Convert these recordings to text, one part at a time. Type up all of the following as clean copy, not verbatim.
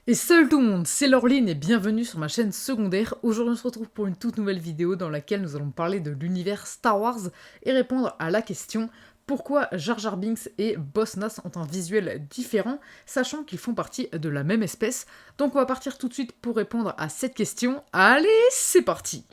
Et salut tout le monde, c'est Laureline et bienvenue sur ma chaîne secondaire. Aujourd'hui on se retrouve pour une toute nouvelle vidéo dans laquelle nous allons parler de l'univers Star Wars et répondre à la question pourquoi Jar Jar Binks et Boss Nass ont un visuel différent, sachant qu'ils font partie de la même espèce. Donc on va partir tout de suite pour répondre à cette question. Allez, c'est parti!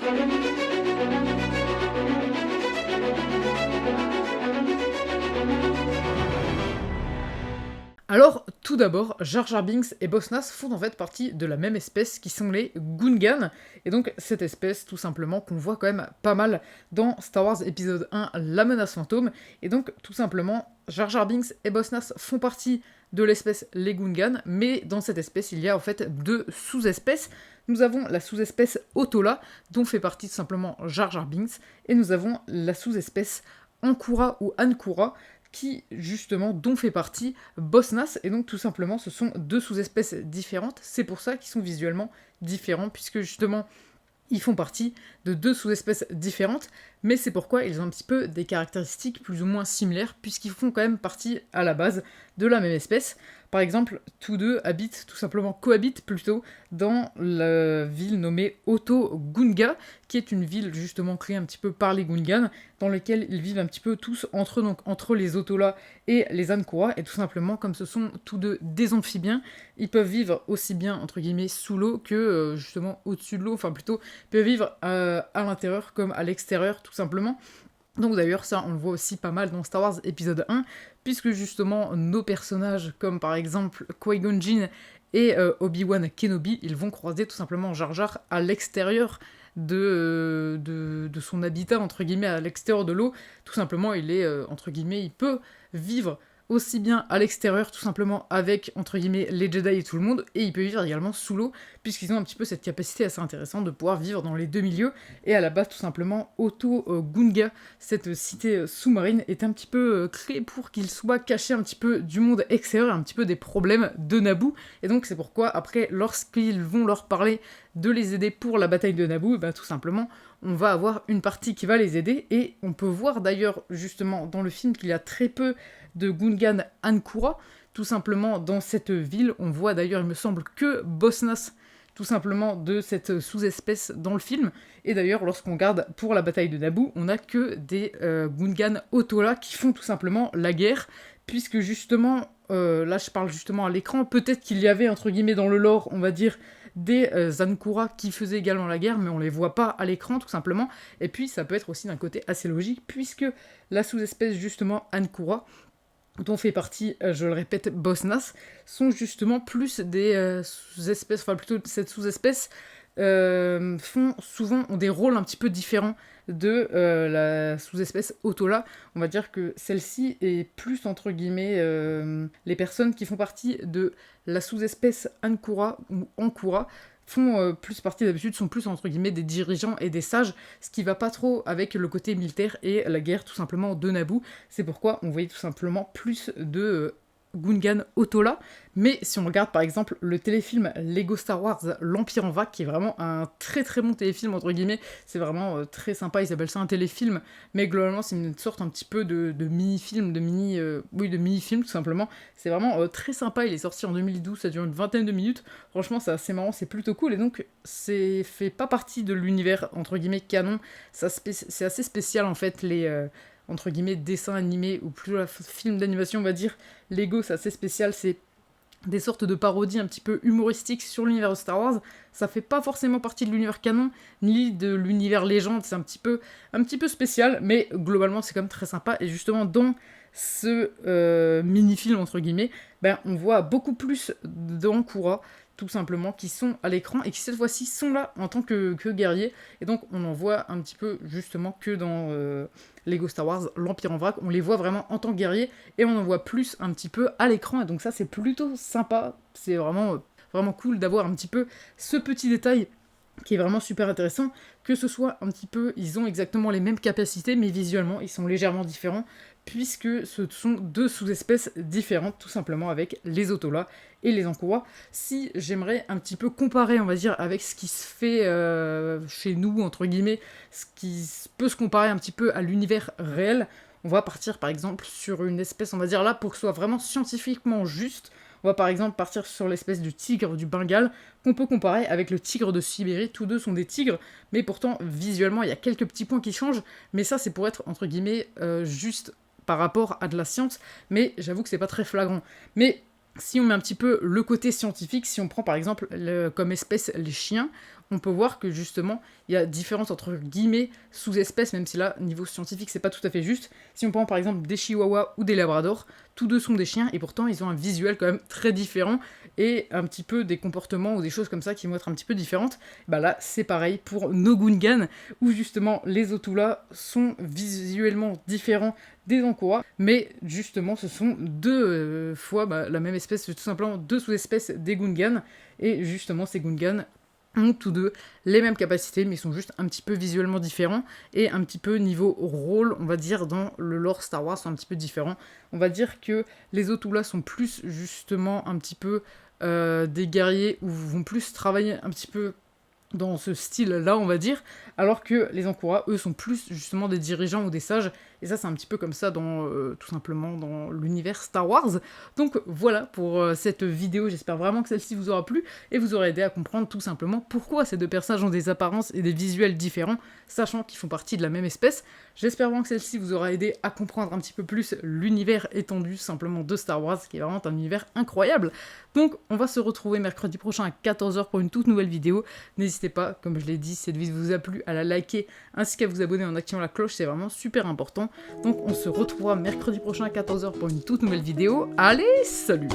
Alors, tout d'abord, Jar Jar Binks et Boss Nass font en fait partie de la même espèce qui sont les Gungans, et donc cette espèce, tout simplement, qu'on voit quand même pas mal dans Star Wars épisode 1, La Menace Fantôme, et donc, tout simplement, Jar Jar Binks et Boss Nass font partie de l'espèce les Gungans, mais dans cette espèce, il y a en fait deux sous-espèces. Nous avons la sous-espèce Otola, dont fait partie tout simplement Jar Jar Binks, et nous avons la sous-espèce Ankura ou Ankura, qui, justement, dont fait partie Boss Nass, et donc tout simplement, ce sont deux sous-espèces différentes, c'est pour ça qu'ils sont visuellement différents, puisque justement, ils font partie de deux sous-espèces différentes, mais c'est pourquoi ils ont un petit peu des caractéristiques plus ou moins similaires, puisqu'ils font quand même partie, à la base, de la même espèce. Par exemple, tous deux habitent, tout simplement cohabitent plutôt, dans la ville nommée Oto-Gunga, qui est une ville justement créée un petit peu par les Gungans, dans laquelle ils vivent un petit peu tous entre eux, donc entre les Otola et les Ankura, et tout simplement, comme ce sont tous deux des amphibiens, ils peuvent vivre aussi bien, entre guillemets, sous l'eau que justement au-dessus de l'eau, enfin plutôt, ils peuvent vivre à l'intérieur comme à l'extérieur, tout simplement. Donc d'ailleurs ça on le voit aussi pas mal dans Star Wars épisode 1, puisque justement nos personnages comme par exemple Qui-Gon Jinn et Obi-Wan Kenobi, ils vont croiser tout simplement Jar Jar à l'extérieur de son habitat, entre guillemets, à l'extérieur de l'eau. Tout simplement il est, entre guillemets, il peut vivre aussi bien à l'extérieur, tout simplement avec, entre guillemets, les Jedi et tout le monde, et il peut vivre également sous l'eau, puisqu'ils ont un petit peu cette capacité assez intéressante de pouvoir vivre dans les deux milieux, et à la base, tout simplement, Oto-Gunga, cette cité sous-marine, est un petit peu créée pour qu'il soit caché un petit peu du monde extérieur, un petit peu des problèmes de Naboo, et donc c'est pourquoi, après, lorsqu'ils vont leur parler de les aider pour la bataille de Naboo, bah, tout simplement, on va avoir une partie qui va les aider, et on peut voir d'ailleurs, justement, dans le film, qu'il y a très peu de Gungan Ankura, tout simplement dans cette ville. On voit d'ailleurs, il me semble, que Boss Nass, tout simplement, de cette sous-espèce dans le film. Et d'ailleurs, lorsqu'on regarde pour la bataille de Naboo, on n'a que des Gungan Otola qui font tout simplement la guerre, puisque justement, là je parle justement à l'écran, peut-être qu'il y avait, entre guillemets, dans le lore, on va dire, des Ankura qui faisaient également la guerre, mais on les voit pas à l'écran, tout simplement. Et puis, ça peut être aussi d'un côté assez logique, puisque la sous-espèce, justement, Ankura, dont fait partie, je le répète, Boss Nass, sont justement plus des sous-espèces, enfin plutôt cette sous-espèce, ont des rôles un petit peu différents de la sous-espèce Otola. On va dire que celle-ci est plus, entre guillemets, les personnes qui font partie de la sous-espèce Ankura ou Ankura font plus partie d'habitude, sont plus entre guillemets des dirigeants et des sages, ce qui va pas trop avec le côté militaire et la guerre tout simplement de Naboo. C'est pourquoi on voyait tout simplement plus de Gungan Otola, mais si on regarde par exemple le téléfilm Lego Star Wars L'Empire en Vrac, qui est vraiment un très très bon téléfilm entre guillemets, c'est vraiment très sympa, ils appellent ça un téléfilm, mais globalement c'est une sorte un petit peu de mini-film, de mini-film tout simplement, c'est vraiment très sympa, il est sorti en 2012, ça dure une vingtaine de minutes, franchement c'est assez marrant, c'est plutôt cool, et donc c'est fait pas partie de l'univers entre guillemets canon, c'est assez spécial en fait les entre guillemets dessins animés ou plus films d'animation on va dire. Lego c'est assez spécial, c'est des sortes de parodies un petit peu humoristiques sur l'univers de Star Wars. Ça fait pas forcément partie de l'univers canon, ni de l'univers légende, c'est un petit peu spécial, mais globalement c'est quand même très sympa, et justement dans ce mini-film entre guillemets, ben, on voit beaucoup plus d'Ankura, tout simplement, qui sont à l'écran, et qui cette fois-ci sont là en tant que guerriers, et donc on en voit un petit peu justement que dans Lego Star Wars, l'Empire en Vrac, on les voit vraiment en tant que guerriers, et on en voit plus un petit peu à l'écran, et donc ça c'est plutôt sympa, c'est vraiment, vraiment cool d'avoir un petit peu ce petit détail qui est vraiment super intéressant, que ce soit un petit peu, ils ont exactement les mêmes capacités, mais visuellement ils sont légèrement différents, puisque ce sont deux sous-espèces différentes, tout simplement, avec les Otola et les Ankura. Si j'aimerais un petit peu comparer, on va dire, avec ce qui se fait chez nous, entre guillemets, ce qui peut se comparer un petit peu à l'univers réel, on va partir par exemple sur une espèce, on va dire là, pour que ce soit vraiment scientifiquement juste, On va par exemple partir sur l'espèce de tigre du Bengale, qu'on peut comparer avec le tigre de Sibérie. Tous deux sont des tigres, mais pourtant, visuellement, il y a quelques petits points qui changent, mais ça, c'est pour être, entre guillemets, juste par rapport à de la science, mais j'avoue que c'est pas très flagrant. Mais si on met un petit peu le côté scientifique, si on prend par exemple comme espèce les chiens, on peut voir que justement, il y a différentes, entre guillemets, sous-espèces, même si là, niveau scientifique, c'est pas tout à fait juste. Si on prend par exemple des chihuahuas ou des labradors, tous deux sont des chiens, et pourtant, ils ont un visuel quand même très différent, et un petit peu des comportements ou des choses comme ça qui vont être un petit peu différentes. Bah là, c'est pareil pour nos Gungans, où justement, les Otula sont visuellement différents des Angkora, mais justement, ce sont deux fois la même espèce, tout simplement deux sous-espèces des Gungans, et justement, ces Gungans ont tous deux les mêmes capacités, mais ils sont juste un petit peu visuellement différents, et un petit peu niveau rôle, on va dire, dans le lore Star Wars, sont un petit peu différents. On va dire que les Otula sont plus, justement, un petit peu des guerriers, ou vont plus travailler un petit peu dans ce style-là, on va dire, alors que les Angkora, eux, sont plus justement des dirigeants ou des sages, et ça c'est un petit peu comme ça dans, tout simplement dans l'univers Star Wars. Donc voilà pour cette vidéo, j'espère vraiment que celle-ci vous aura plu, et vous aura aidé à comprendre tout simplement pourquoi ces deux personnages ont des apparences et des visuels différents, sachant qu'ils font partie de la même espèce. J'espère vraiment que celle-ci vous aura aidé à comprendre un petit peu plus l'univers étendu simplement de Star Wars, qui est vraiment un univers incroyable. Donc on va se retrouver mercredi prochain à 14 h pour une toute nouvelle vidéo. N'hésitez pas, comme je l'ai dit, si cette vidéo vous a plu, à la liker, ainsi qu'à vous abonner en activant la cloche, c'est vraiment super important. Donc on se retrouvera mercredi prochain à 14 h pour une toute nouvelle vidéo. Allez, salut!